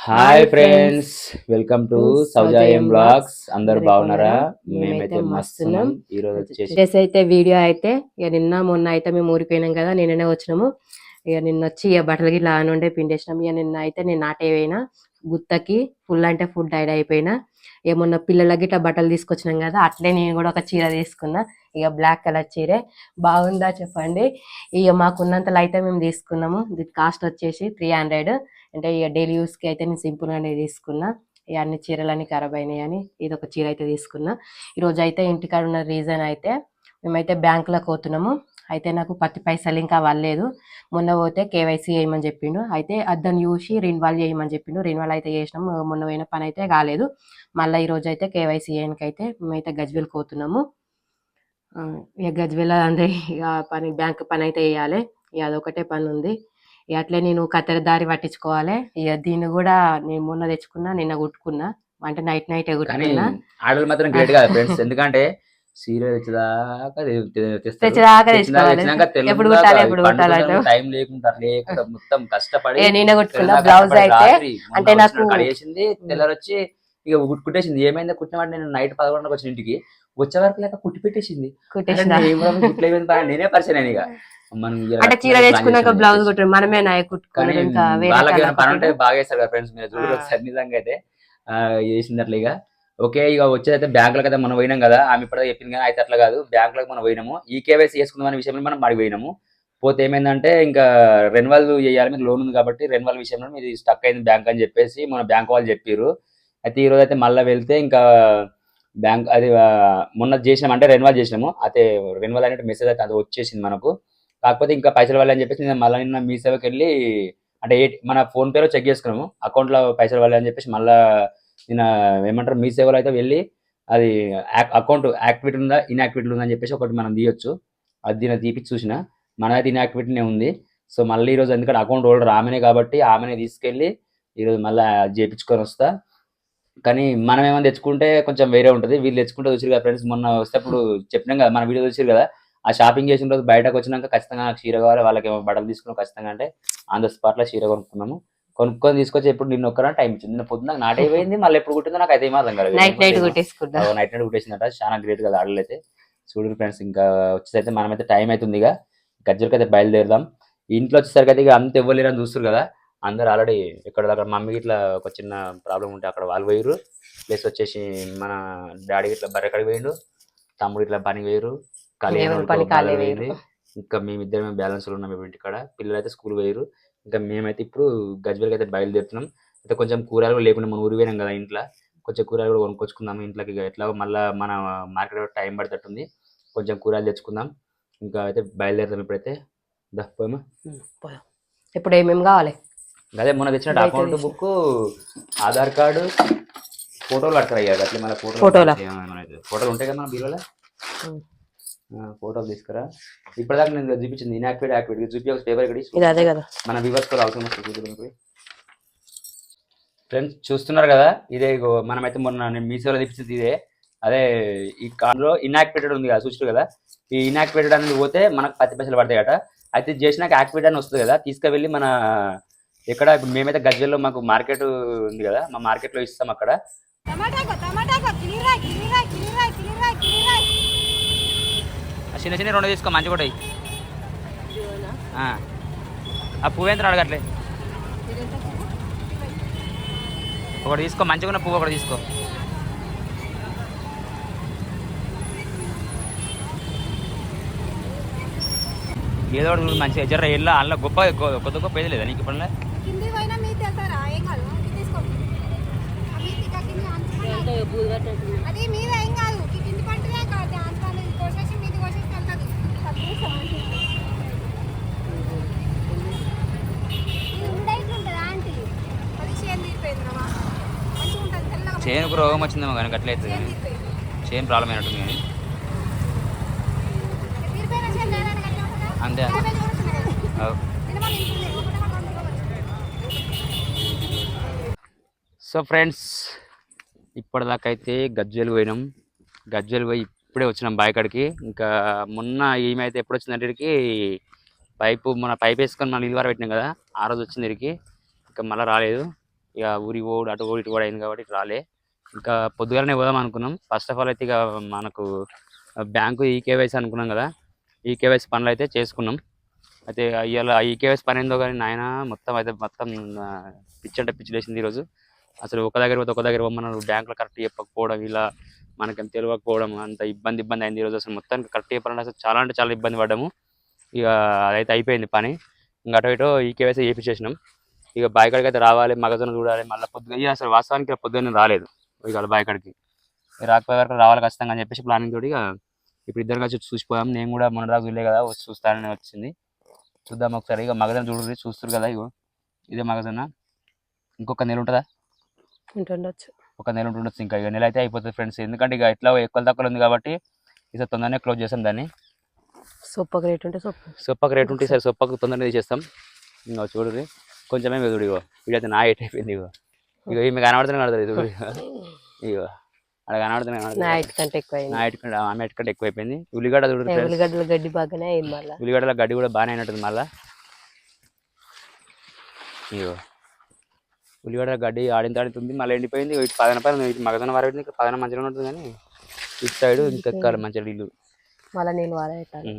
Hi friends, welcome to సౌజాయం blogs. అందరు అందరు బాగున్నారా? బాగున్నారా? మేమైతే మస్తున్నాం. ఈ రోజు వచ్చేసి డ్రెస్ అయితే వీడియో అయితే ఇక నిన్న మొన్న అయితే మేము ఊరిపోయినాం కదా, నిన్ననే వచ్చినాము. ఇక నిన్న వచ్చి ఇక బట్టలు గిట్లా నుండే పిండేసినాం. ఇక నిన్న అయితే నేను నాటేపోయినా గుత్తకి ఫుల్ అంటే ఫుడ్ డైడ్ అయిపోయినా. ఇక మొన్న పిల్లలకి ఇట్లా బట్టలు తీసుకొచ్చినాం కదా, అట్లే నేను కూడా ఒక చీర తీసుకున్నా. ఇక బ్లాక్ కలర్ చీరే బాగుందా చెప్పండి. ఇక మాకున్నంతలో అయితే మేము తీసుకున్నాము. దీని కాస్ట్ వచ్చేసి 300. అంటే ఇక డైలీ యూస్ కి అయితే నేను సింపుల్ గానే తీసుకున్నా. ఇక అన్ని చీరలన్నీ ఖరాబ్ అయినాయి అని ఇది ఒక చీర అయితే తీసుకున్నా. ఈ రోజు అయితే ఇంటికాడ ఉన్న రీజన్ అయితే మేమైతే బ్యాంకులోకి పోతున్నాము. అయితే నాకు 10 పైసలు ఇంకా అవ్వలేదు. మొన్న పోతే కేవైసీ చేయమని చెప్పిండు. అయితే అద్దను చూసి రిన్వాల్ చేయమని చెప్పిండు. రిన్వాల్ అయితే చేసినాము. మొన్న పోయిన పని అయితే కాలేదు. మళ్ళీ ఈ రోజు అయితే కేవైసీ చేయడానికైతే మేమైతే గజ్వేల్ పోతున్నాము. ఇక గజ్వేల్ అంటే ఇక పని బ్యాంక్ పని అయితే వేయాలి. ఇక అదొకటే పని ఉంది. ఇక అట్లే నేను కత్తెర దారి పట్టించుకోవాలి. ఇక దీన్ని కూడా నేను మొన్న తెచ్చుకున్నా, నిన్న కుట్టుకున్నా. అంటే నైట్ కానీ కుట్టుకున్నా. ఆడలు మాత్రం గ్రేట్ కదా ఫ్రెండ్స్. ఎందుకంటే సీరియల్ తెచ్చేదాకా తెస్తారు, తెచ్చేదాకా తెచ్చుకోవాలి. తెచ్చినాక ఎప్పుడు కుట్టాలి ఎప్పుడు కుట్టాలంటే టైం లేకుండా మొత్తం కష్టపడి నేనే కుట్టుకున్నా. బ్లౌజ్ అయితే అంటే నాకు కడిగేసింది. తెల్లరొచ్చి ఇక కుట్టేసింది. ఏమైందో కుట్టిన వాడు నేను నైట్ 11 వచ్చిన ఇంటికి వచ్చే వరకు లేక కుట్టి పెట్టేసింది. నేనే పరిచయం ఇక అంటే చీర తెచ్చుకున్నాక బ్లౌజ్ కుట్టారు మనమే నాయ కుట్టుకోవాలి. ఇంకా వాళ్ళకి పని ఉంటే బాగా వేస్తారు కదా ఫ్రెండ్స్. మీరు చూడరు ఒకసారి నిజంగా అయితే చేసింది అట్లా. ఇక ఓకే, ఇక వచ్చేదైతే బ్యాంకులకు అయితే మనం పోయినాం కదా. ఆమె ఇప్పుడు చెప్పింది కానీ అయితే అట్లా కాదు. బ్యాంకులకు మనం పోయినాము. ఈ కేవైసీ చేసుకుందాం అనే విషయంలో మనం మాడికి పోయినాము. పోతే ఏమైందంటే ఇంకా రెన్యువల్ చేయాలి, మీకు లోన్ ఉంది కాబట్టి రెన్యువల్ విషయంలో మీది స్టక్ అయింది బ్యాంక్ అని చెప్పేసి మన బ్యాంక్ వాళ్ళు చెప్పారు. అయితే ఈ రోజు అయితే మళ్ళీ వెళ్తే ఇంకా బ్యాంక్ అది మొన్న చేసినాం, అంటే రెన్యువల్ చేసినాము. అయితే రెన్యువల్ అనేది మెసేజ్ అయితే అది వచ్చేసింది మనకు. కాకపోతే ఇంకా పైసలు వాళ్ళు అని చెప్పేసి నేను మళ్ళీ నిన్న మీ సేవకి వెళ్ళి అంటే మన ఫోన్ పేలో చెక్ చేసుకున్నాము అకౌంట్లో పైసలు వాళ్ళు అని చెప్పేసి మళ్ళీ నేను ఏమంటారు మీ సేవలో అయితే వెళ్ళి అది అకౌంట్ యాక్టివిటీ ఉందా ఇన్యాక్టివిటీ ఉందా అని చెప్పేసి ఒకటి మనం తీయొచ్చు. అది నేను తీపిచ్చి చూసిన మనమైతే ఇన్యాక్టివిటీనే ఉంది. సో మళ్ళీ ఈరోజు ఎందుకంటే అకౌంట్ హోల్డర్ ఆమెనే కాబట్టి ఆమెనే తీసుకెళ్ళి ఈరోజు మళ్ళీ చేయించుకొని వస్తా. కానీ మనం ఏమైనా తెచ్చుకుంటే కొంచెం వేరే ఉంటుంది. వీళ్ళు తెచ్చుకుంటే చూసారు కదా ఫ్రెండ్స్, మొన్న వస్తేప్పుడు చెప్పినాం కదా, మన వీడియో చూసారు కదా. ఆ షాపింగ్ చేసిన రోజు బయటకు వచ్చినాక ఖచ్చితంగా నాకు చీర కావాలి, వాళ్ళకి ఏమో బట్టలు తీసుకున్నాం ఖచ్చితంగా. అంటే ఆన్ ద స్పాట్లో చీర కొనుక్కున్నాము. కొనుక్కొని తీసుకొచ్చి ఎప్పుడు నిన్న ఒక్కరా టైం ఇచ్చింది. నిన్న పొద్దున్న నాటైపోయింది. మళ్ళీ ఎప్పుడు కుట్టిందో నాకు అయితే ఏమో అర్థం కాలేదు. నైట్ నైట్ కుట్టేసిందట. చాలా గ్రేట్ కదా ఆడలు అయితే. చూడండి ఫ్రెండ్స్, ఇంకా వచ్చేసైతే మనమైతే టైం అవుతుంది. ఇక గజ్జలకి అయితే బయలుదేరదాం. ఇంట్లో వచ్చేసరికి అయితే ఇక అంత ఇవ్వలేరని చూస్తారు కదా. అందరు ఆల్రెడీ ఇక్కడ దగ్గర మమ్మీకి ఇట్లా ఒక చిన్న ప్రాబ్లం ఉంటే అక్కడ వాళ్ళు పోయారు. ప్లస్ వచ్చేసి మన డాడీ ఇట్లా బర్రెకడికి పోయిండు, తమ్ముడు ఇట్లా పనికి పోయారు, ఖాళీ పోయింది. ఇంకా మేమిద్దరమే బ్యాలెన్స్లో ఉన్నాం ఇంటికాడ. పిల్లలు అయితే స్కూల్ పోయారు. ఇంకా మేమైతే ఇప్పుడు గజ్వేల్కి అయితే బయలుదేరుతున్నాం. అయితే కొంచెం కూరగాయలు లేకుండా మనం ఊరు పోయినాం కదా, ఇంట్లో కొంచెం కూరగాయలు కూడా కొనుక్కొచ్చుకుందాం ఇంట్లోకి. ఎట్లా మళ్ళీ మన మార్కెట్ టైం పడుతుంది, కొంచెం కూరగాయలు తెచ్చుకుందాం. ఇంకా అయితే బయలుదేరుతాం ఇప్పుడైతే. పోయమా ఇప్పుడు ఏమేమి కావాలి? అదే మొన్న తెచ్చిన అకౌంట్ బుక్, ఆధార్ కార్డు, ఫోటోలు పట్టుకురా. అట్లా మళ్ళీ ఫోటోలు ఉంటాయి కదా మన బీరోలో, ఫోటోలు తీసుకురా. ఇప్పటిదాకా నేను చూపించింది ఇన్యాక్టివేట్ యాక్టివేట్ చూపి ఒక పేపర్ ఇక్కడ అదే కదా మన వ్యూవర్స్ కూడా అవసరం వస్తుంది. ఫ్రెండ్స్ చూస్తున్నారు కదా, ఇదే మనమైతే మొన్న నేను మీషోలో తెప్పించింది ఇదే. అదే ఈ కార్డులో ఇన్యాక్టివేటెడ్ ఉంది కదా, చూసారు కదా. ఈ ఇన్యాక్టివేటెడ్ అనేది పోతే మనకు 10 పైసలు పడతాయట. అయితే చేసినాక యాక్టివేట్ అని వస్తుంది కదా, తీసుకువెళ్ళి మన ఎక్కడ ఇప్పుడు మేమైతే గజ్వేల్లో మాకు మార్కెట్ ఉంది కదా, మా మార్కెట్లో ఇస్తాం. అక్కడ చిన్న చిన్న 2 తీసుకో, మంచి కూడా. ఆ పువ్వు ఎంత అడగట్లే, ఒకటి తీసుకో, మంచిగా ఉన్న పువ్వు ఒకటి తీసుకో. ఏదో ఒకటి మంచిగా జర్ర ఎల్లా అల్ల గొప్ప కొత్త గొప్ప ఏది లేదా నీకు పనులే. చేనుకు రోగం వచ్చిందేమో కానీ అట్లయితే కానీ చేను ప్రాబ్లం అయినట్టుంది కానీ అంతే. సో ఫ్రెండ్స్, ఇప్పటిదాకా అయితే గజ్వేల్ పోయినాం. గజ్వేల్ పోయి ఇప్పుడే వచ్చినాం బాయికాడికి. ఇంకా మొన్న ఈమె అయితే ఎప్పుడు వచ్చిందంటే ఇక్కడికి మన పైప్ వేసుకొని మనం ఇల్లు పెట్టినాం కదా, ఆ రోజు వచ్చింది ఇక్కడికి. ఇంకా మళ్ళీ రాలేదు. ఇక ఊరికి పోడు అటు పోడు ఇటు కూడా అయింది కాబట్టి ఇటు రాలే. ఇంకా పొద్దుగానే పోదాం అనుకున్నాం. ఫస్ట్ ఆఫ్ ఆల్ అయితే ఇక మనకు బ్యాంకు ఈకేవైసీ అనుకున్నాం కదా, ఈకేవైసీ పనులు అయితే చేసుకున్నాం. అయితే ఇవాళ ఈకేవైసీ పని ఏందో కానీ నాయన మొత్తం పిచ్చి అంటే పిచ్చి లేచింది ఈరోజు. అసలు ఒక దగ్గర పోతే ఒక దగ్గర పోమన్నారు, బ్యాంకులో కరెక్ట్ చెప్పకపోవడం, ఇలా మనకేం తెలియకపోవడం, అంత ఇబ్బంది అయింది ఈరోజు. అసలు మొత్తానికి కరెక్ట్ చెప్పాలంటే అసలు చాలా అంటే చాలా ఇబ్బంది పడ్డాము. ఇక అదైతే అయిపోయింది పని. ఇంకా అటు ఇటు ఈకేవైసీ చేయించేసినాం. ఇక బాయికాడికి అయితే రావాలి, మగజొన్న చూడాలి. మళ్ళీ పొద్దుగా అసలు వాస్తవానికి పొద్దున్న రాలేదు ఇక బాయికాడికి. రాకపోయే వరకు రావాలి ఖచ్చితంగా అని చెప్పేసి ప్లానింగ్ తోటి ఇక ఇప్పుడు ఇద్దరు కలిసి చూసిపోయాం. నేను కూడా మొన్న దాకా చూడలే కదా, వచ్చి చూస్తానని వచ్చింది. చూద్దాం ఒకసారి. ఇక మగజొన్న చూడండి, చూస్తారు కదా, ఇగో ఇదే మగజొన్న. ఇంకొక నెల ఉంటుందా? ఉంటుండొచ్చు. ఒక నెల ఉంటుండొచ్చు. ఇంకా ఇక నెల అయితే అయిపోతుంది ఫ్రెండ్స్. ఎందుకంటే ఇక ఎట్లా ఎక్కువ తక్కువ ఉంది కాబట్టి ఇక తొందరనే క్లోజ్ చేస్తాం దాన్ని. సొప్పకు రేట్ ఉంటే సొప్పకు రేట్ ఉంటే సరే సొప్పకు తొందరగా తీసేస్తాం. ఇంకా చూడండి కొంచెమే చూడు, ఇగో ఇదైతే నా ఎట్ అయిపోయింది. ఇగో ఇగో ఈమె కనబడుతుంది చూడు, ఇగో అక్కడ కనబడుతుంది నా హైట్ కంటే ఎక్కువ నా హైట్ కంటే ఆమె హైట్ కంటే ఎక్కువ అయిపోయింది. ఉల్లిగడ్డ చూడు, ఉల్లిగడ్డల గడ్డి బాగానే అయింది. మళ్ళీ ఉల్లిగడ్డల గడ్డి కూడా బాగానే అయినట్టుంది. మళ్ళీ ఇగో ఉల్లిగడ్డల గడ్డి ఆడింతుంది, మళ్ళీ ఎండిపోయింది. ఇటు పైన ఇటు మగదన వరకు ఇక్కడ పదన మంచిగా ఉంటుంది కానీ ఇటు సైడ్ ఇంకెక్కాలి మంచిగా నీళ్ళు. మళ్ళీ నీళ్ళు వాడేటాలి.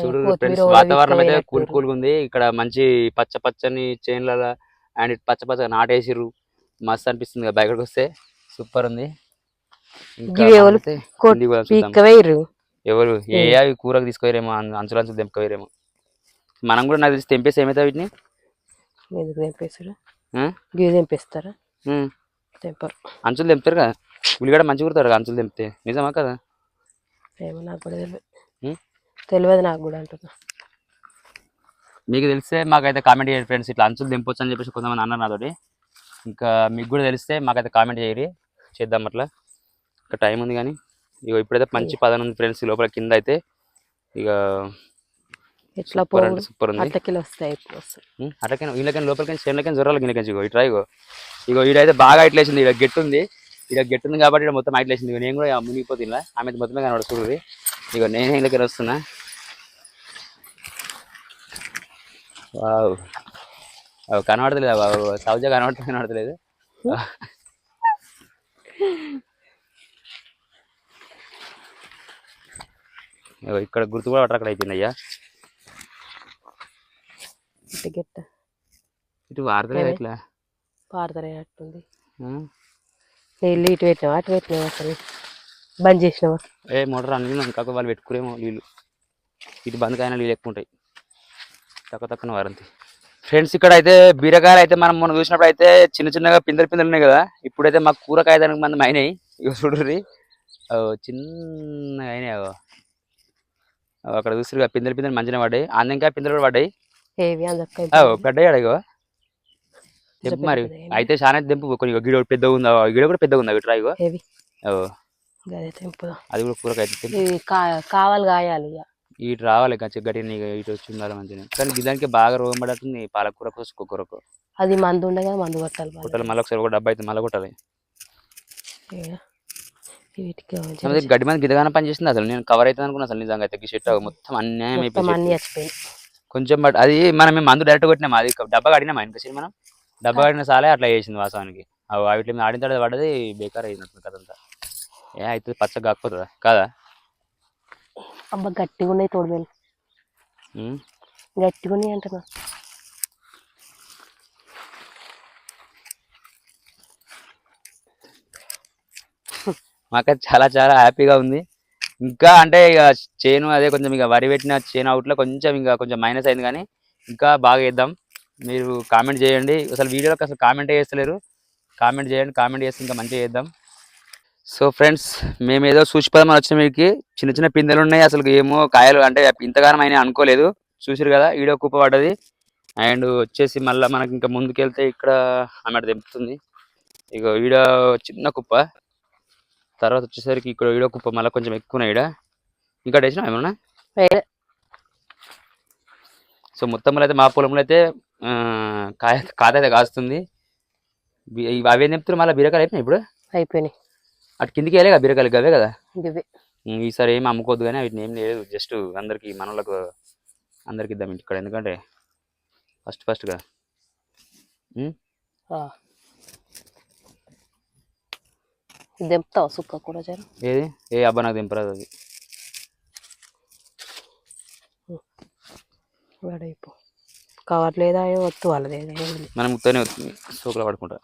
చూడు ఫ్రెండ్స్, వాతావరణం అయితే కూల్గా ఉంది. ఇక్కడ మంచి పచ్చని చేన్ల అండ్ ఇటు పచ్చ నాటేసిర్రు. మస్తు అనిపిస్తుంది కదా బయటకు వస్తే, సూపర్ ఉంది. ఎవరు ఏ కూరకు తీసుకుపోయారేమో, అంచులంచులు తెంపుకోరేమో. మనం కూడా నాకు తెలిసి తెంపేసి ఏమవుతావు వీటిని తెంపేస్తారా? తెంపరు, అంచులు తెంపుతారు కదా. ఉల్లిగడ్డ మంచిగా కుడతారు కదా అంచులు తెంపితే, నిజమా కదా? ఏమో నాకు కూడా తెలియదు నాకు కూడా అంటున్నా. మీకు తెలిస్తే మాకైతే కామెంట్ చేయండి ఫ్రెండ్స్. ఇట్లా అంచులు తెంపొచ్చు అని చెప్పేసి కొంతమంది అన్నారు నాతోటి. ఇంకా మీకు కూడా తెలిస్తే మాకైతే కామెంట్ చేయరి, చేద్దాం అట్లా. ఇంకా టైం ఉంది కానీ ఇక ఇప్పుడైతే మంచి పదన ఉంది ఫ్రెండ్స్. లోపల కింద అయితే ఇక ఎట్లా సూపర్ ఉంది. అట్లకైనా వీళ్ళకైనా లోపలికైనా చేనులకైనా జొర్రాలు గిన్నెకైనా ఇగో ఇట్లా ఇగో ఈడైతే బాగా ఇట్లేసింది. ఇక్కడ గెట్టు ఉంది, ఇక్కడ గెట్టు ఉంది కాబట్టి ఇక్కడ మొత్తం ఇట్లేసింది. నేను కూడా మునిగిపోతుంది ఇలా, ఆమె మొత్తమే కనబడు చూడు. ఇక నేను ఇళ్ళకి వస్తున్నా. కనబడతలేదు, సౌజ కనబడతలేదు. ఇక్కడ గుర్తు కూడా అక్కడ అయిపోయింది అయ్యా. ఇటు వారతలేదు, ఇట్లా పారదలేనట్టుంది. నీళ్ళు ఇటు పెట్టినావా అటు పెట్టినావా? అసలు బంద్ చేసినావా? మోటార్ అన్ని కాకపోతే వాళ్ళు పెట్టుకునేమో నీళ్ళు. ఇటు బంద్ కాయినా నీళ్ళు ఎక్కువ ఉంటాయి, తక్కువ వారంతి. ఫ్రెండ్స్ ఇక్కడ అయితే బీరకాయలు అయితే మనం మొన్న చూసినప్పుడు అయితే చిన్నగా పిందెలు ఉన్నాయి కదా. ఇప్పుడైతే మాకు కూరకాయ దానికి మంది అయినాయి. ఇక చూడ్రి చిన్నగా అయినాయి. అక్కడ చూస్తారు పిందెలు మంచిగా పడ్డాయి. అందరికాయ పిందెలు కూడా పడ్డాయి. పడ్డాయి అడిగో తెంపు మరి. అయితే చాలా తెంపు, కొన్ని గిడ పెద్దగా ఉందా, గిడ కూడా పెద్దగా ఉందా ట్రై. అది కూడా కూరకాయ కావాలి కాయాలి ఇటు రావాలి గట్టి ఇటు వచ్చి ఉండాలి మంచిగా. కానీ దానికి బాగా రోగం పడుతుంది పాలకూరకు కుక్కరకు. అది మందు ఉండగా మందు కొట్టాలి. మళ్ళీ ఒకసారి ఒక డబ్బా అయితే మళ్ళీ కొట్టాలి. గడ్డి మంది గిదగానే పని చేస్తుంది. అసలు నేను కవర్ అవుతుంది అనుకున్నా. అసలు నిజంగా అయితే షెట్ మొత్తం అన్యాయం అయిపోయింది. కొంచెం బట్ అది మనం మందు డైరెక్ట్ కొట్టినాం. అది డబ్బా కడిగినామా ఇంకా మనం డబ్బా కడిగిన సాలే అట్లా చేసింది వాస్తవానికి. వాటి మీద ఆడిన తర్వాత పడ్డది, బేకార్ అయినట్టు కదంతా. అయితే పచ్చ కాకపోతుందా కాదా? అబ్బా గట్టిగా ఉన్నాయి తోడుమేలు, గట్టిగా ఉన్నాయి అంటున్నా. మాకైతే చాలా చాలా హ్యాపీగా ఉంది. ఇంకా అంటే ఇక చేను అదే కొంచెం ఇక వరి పెట్టిన చేను అవుట్లో కొంచెం మైనస్ అయింది కానీ ఇంకా బాగా వేద్దాం. మీరు కామెంట్ చేయండి. అసలు వీడియోలోకి అసలు కామెంటే చేస్తలేరు. కామెంట్ చేయండి, కామెంట్ చేస్తే ఇంకా మంచిగా చేద్దాం. సో ఫ్రెండ్స్, మేము ఏదో చూసిపోదామని వచ్చిన మీకు చిన్న పిందెలు ఉన్నాయి. అసలు ఏమో కాయలు అంటే ఇంతగానం అయినా అనుకోలేదు. చూసారు కదా ఈడో కుప్ప పడ్డది. అండ్ వచ్చేసి మళ్ళీ మనకి ఇంకా ముందుకెళ్తే ఇక్కడ ఆమె తెంపుతుంది. ఇక ఈడ చిన్న కుప్ప, తర్వాత వచ్చేసరికి ఇక్కడ ఈడో కుప్ప మళ్ళీ కొంచెం ఎక్కువ ఈడ. ఇక్కడ వేసినా ఏమన్నా. సో మొత్తంలో అయితే మా పొలంలో అయితే కాత అయితే కాస్తుంది. అవే తెంపుతారు. మళ్ళీ బీరకాయలు అయిపోయినాయి. ఇప్పుడు అయిపోయినాయి. అటు కిందికి వెళ్ళే కదా బీరకాయలు గవే కదా. ఈసారి ఏమి అమ్ముకోవద్దు కానీ వీటిని ఏం లేదు, జస్ట్ అందరికి మనలకు అందరికి ఇద్దాం ఇంటికాడ. ఎందుకంటే ఫస్ట్గా దెంపుతావా సుక్క కూర జర ఏది ఏ అబ్బా నాకు దింపరాదు అది. వాడైపో కవర్ లేదా వత్తు వాళ్ళది మనం ముత్తనే వస్తుంది సోకులో పడుకుంటా.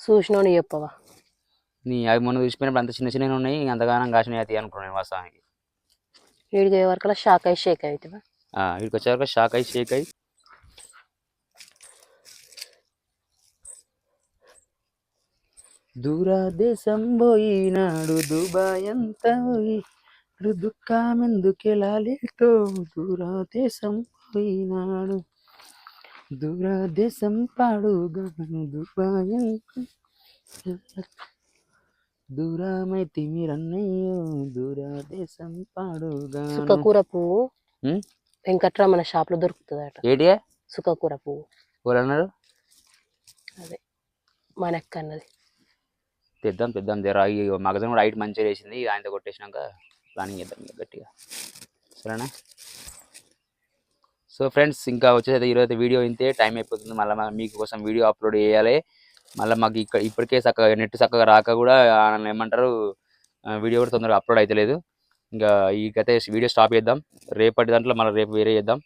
చూసినోని చెప్పవా అవి మొన్న చూసిపోయినప్పుడు అంత చిన్న చిన్నగా ఉన్నాయి, అంతగానం కాసినాయి అది అనుకున్నాను వాస్తవానికి. వీడికి వరకు షాక్ అయ్యి షేక్ అవుతుందా వీడికి వచ్చేవరకు షాక్ అయ్యి షేక్ అయ్యి దూరదేశం పోయినాడు దుబాయ్ అంతా పోయి దుఃఖం ఎందుకెలాలేటో దూరదేశం పోయినాడు దూరదేశం పాడుగా దుబాయ్ దూరమైతే మీరన్నయ్యో దూరదేశం పాడుగా. సుక్కకూర పువ్వు వెంకట్రామణ షాప్ లో దొరుకుతుందట. ఏటియా సుక్కకూర పువ్వు ఎవరు అన్నారు? అదే మనక్క అన్నది. తెద్దాం జర మగజన్ కూడా హైట్ మంచిగా వేసింది, ఆయనతో కొట్టేసినాక ప్లానింగ్ చేద్దాం ఇక గట్టిగా, సరేనా? సో ఫ్రెండ్స్ ఇంకా వచ్చేసి ఈరోజు వీడియో ఇంతే, టైం అయిపోతుంది. మళ్ళీ మీకు కోసం వీడియో అప్లోడ్ చేయాలి. మళ్ళీ మాకు ఇప్పటికే చక్కగా నెట్ చక్కగా రాక కూడా ఏమంటారు వీడియో కూడా తొందరగా అప్లోడ్ అవుతలేదు. ఇంకా ఈ కథ వీడియో స్టాప్ చేద్దాం. రేపటి దాంట్లో మళ్ళీ రేపు వేరే చేద్దాం.